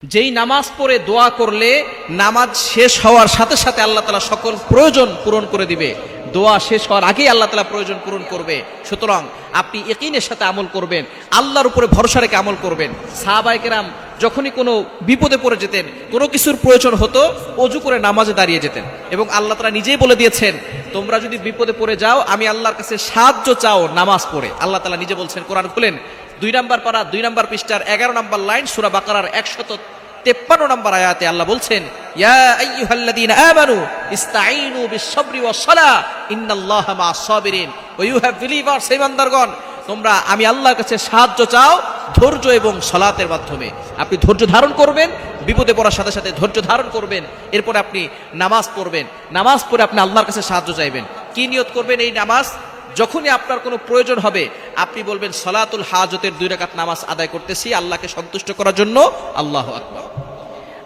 যেই নামাজ পড়ে দোয়া করলে নামাজ শেষ হওয়ার সাথে সাথে আল্লাহ তাআলা সকল প্রয়োজন পূরণ করে দিবে। দোয়া শেষ হওয়ার আগেই আল্লাহ তাআলা প্রয়োজন পূরণ করবে। সুতরাং আপনি ইয়াকিনের সাথে আমল করবেন, আল্লাহর উপরে ভরসা রেখে আমল করবেন। সাহাবায়ে কেরাম যখনই কোনো বিপদে পড়ে যেতেন, কোনো কিছুর প্রয়োজন হতো, অজু করে নামাজে দাঁড়িয়ে যেতেন এবং আল্লাহ তাআলা নিজেই বলে দিয়েছেন, তোমরা যদি বিপদে পড়ে যাও আমি আল্লাহর কাছে সাহায্য চাও নামাজ পড়ে। আল্লাহ তাআলা নিজে বলছেন, কোরআন খুলেন 2 নম্বর পারা 2 নম্বর পৃষ্ঠার 11 নম্বর লাইন, সূরা বাকারার 153 নম্বর আয়াতে আল্লাহ বলছেন, ইয়া আইয়ুহাল্লাযীনা আমানু ইসতাঈনু বিস-সাবরি ওয়াস-সালাহ ইন্নাল্লাহা মা'আস-সাবিরিন। ও ইউ হ্যাভ বিলিভার্স, হে ইমানদারগণ, তোমরা আমি আল্লাহর কাছে সাহায্য চাও ধৈর্য এবং সালাতের মাধ্যমে। আপনি ধৈর্য ধারণ করবেন, বিপদে পড়ার সাথে সাথে ধৈর্য ধারণ করবেন, এরপরে আপনি নামাজ পড়বেন, নামাজ পড়ে আপনি আল্লাহর কাছে সাহায্য চাইবেন। কি নিয়ত করবেন? এই নামাজ যখনই আপনার কোনো প্রয়োজন হবে আপনি বলবেন, সালাতুল হাজতের 2 রাকাত নামাজ আদায় করতেছি আল্লাহকে সন্তুষ্ট করার জন্য, আল্লাহু আকবার।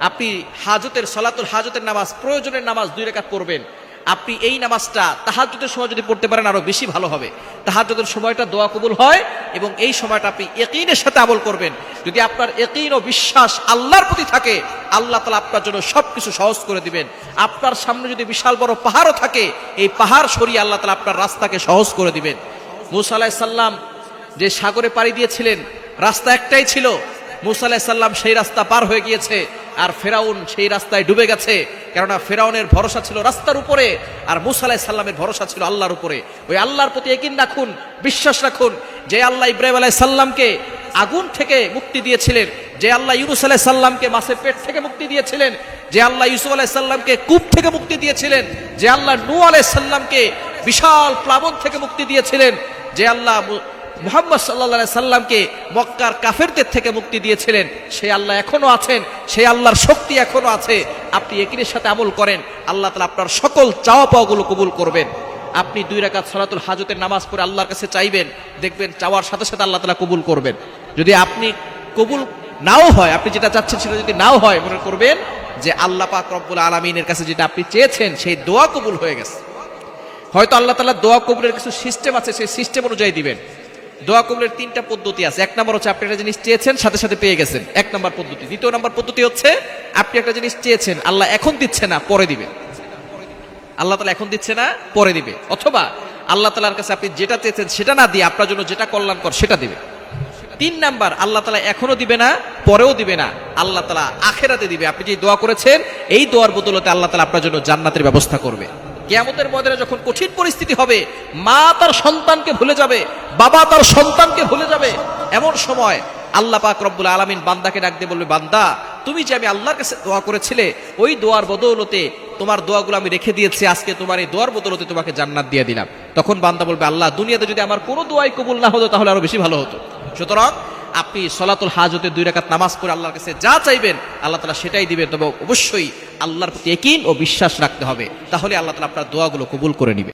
আপনি হাজতের সালাতুল হাজতের নামাজ, প্রয়োজনের নামাজ 2 রাকাত পড়বেন। আপনি এই নামাজটা তাহাজ্জুদের সময় যদি পড়তে পারেন আরো বেশি ভালো হবে। তাহাজ্জুদের সময়টা দোয়া কবুল হয় এবং এই সময়টা আপনি ইয়াকিনের সাথে আমল করবেন। যদি আপনার ইয়াকিন ও বিশ্বাস আল্লাহর প্রতি থাকে, আল্লাহ তাআলা আপনার জন্য সবকিছু সহজ করে দিবেন। আপনার সামনে যদি বিশাল বড় পাহাড়ও থাকে, এই পাহাড় সরিয়ে আল্লাহ তাআলা আপনার রাস্তাকে সহজ করে দিবেন। মূসা আলাইহিস সালাম যে সাগরে পাড়ি দিয়েছিলেন, রাস্তা একটাই ছিল। মূসা আলাইহিস সালাম সেই রাস্তা পার হয়ে গিয়েছে, আর ফেরাউন সেই রাস্তায় ডুবে গেছে। কেননা ফেরাউনের ভরসা ছিল রাস্তার উপরে, আর মূসা আলাইহিস সালামের ভরসা ছিল আল্লাহর উপরে। ওই আল্লাহর প্রতি ইয়াকিন রাখুন, বিশ্বাস রাখুন। যে আল্লাহ ইব্রাহিম আলাইহিস সালামকে আগুন থেকে মুক্তি দিয়েছিলেন, যে আল্লাহ ইউনূস আলাইহিস সালামকে মাছের পেট থেকে মুক্তি দিয়েছিলেন, যে আল্লাহ ইউসুফ আলাইহিস সালামকে কূপ থেকে মুক্তি দিয়েছিলেন, যে আল্লাহ নূহ আলাইহিস সালামকে বিশাল প্লাবন থেকে মুক্তি দিয়েছিলেন, যে আল্লাহ মুহাম্মদ সাল্লাল্লাহু আলাইহি সাল্লামকে মক্কার কাফেরদের থেকে মুক্তি দিয়েছিলেন, সেই আল্লাহ এখনো আছেন, সেই আল্লাহর শক্তি এখনো আছে। আপনি ইয়াকিনের সাথে আমল করেন, আল্লাহ তাআলা আপনার সকল চাওয়া পাওয়াগুলো কবুল করবেন। আপনি 2 রাকাত সালাতুল হাজতের নামাজ পড়ে আল্লাহর কাছে চাইবেন, দেখবেন চাওয়ার সাথে সাথে আল্লাহ তাআলা কবুল করবেন। যদি আপনি কবুল নাও হয়, আপনি যেটা চাচ্ছেন সেটা যদি নাও হয়, মনে করবেন যে আল্লাহ পাক রব্বুল আলামিনের কাছে যেটা আপনি চেয়েছেন সেই দোয়া কবুল হয়ে গেছে। হয়তো আল্লাহ তাআলা দোয়া কবুলের কিছু সিস্টেম আছে, সেই সিস্টেম অনুযায়ী দিবেন। দোয়া কবুলের 3টা পদ্ধতি আছে। 1 নম্বর হচ্ছে আপনি একটা জিনিস চেয়েছেন, সাথে সাথে পেয়ে গেছেন, 1 নম্বর পদ্ধতি। 2 নম্বর পদ্ধতি হচ্ছে আপনি একটা জিনিস চেয়েছেন, আল্লাহ এখন দিচ্ছে না, পরে দিবে। আল্লাহ তাআলা এখন দিচ্ছে না, পরে দিবে। অথবা আল্লাহ তাআলার কাছে আপনি যেটা চেয়েছেন সেটা না দিয়ে আপনার জন্য যেটা কল্যাণকর সেটা দিবে। 3 নাম্বার, আল্লাহ তাআলা এখনো দিবে না, পরেও দিবে না, আল্লাহ তাআলা আখিরাতে দিবে। আপনি যে দোয়া করেছেন এই দোয়ার বদলতে আল্লাহ তাআলা আপনার জন্য জান্নাতের ব্যবস্থা করবে। কিয়ামতের ময়দানে যখন কঠিন পরিস্থিতি হবে, মা তার সন্তানকে ভুলে যাবে, বাবা তার সন্তানকে ভুলে যাবে, এমন সময় আল্লাহ পাক রব্বুল আলামিন বান্দাকে ডাক দিয়ে বলবে, বান্দা তুমি যে আমি আল্লাহর কাছে দোয়া করেছিলে, ওই দোয়ার বদৌলতে তোমার দোয়াগুলো আমি রেখে দিয়েছি, আজকে তোমার এই দোয়ার বদৌলতে তোমাকে জান্নাত দিয়ে দিলাম। তখন বান্দা বলবে, আল্লাহ দুনিয়াতে যদি আমার কোনো দোয়াই কবুল না হতো তাহলে আরো বেশি ভালো হতো। সুতরাং আপনি সালাতুল হাজতের 2 রাকাত নামাজ পড়ে আল্লাহর কাছে যা চাইবেন আল্লাহ তাআলা সেটাই দিবেন। তবে অবশ্যই আল্লাহর প্রতি ইয়াকিন ও বিশ্বাস রাখতে হবে, তাহলে আল্লাহ তাআলা আপনার দোয়াগুলো কবুল করে নিবে।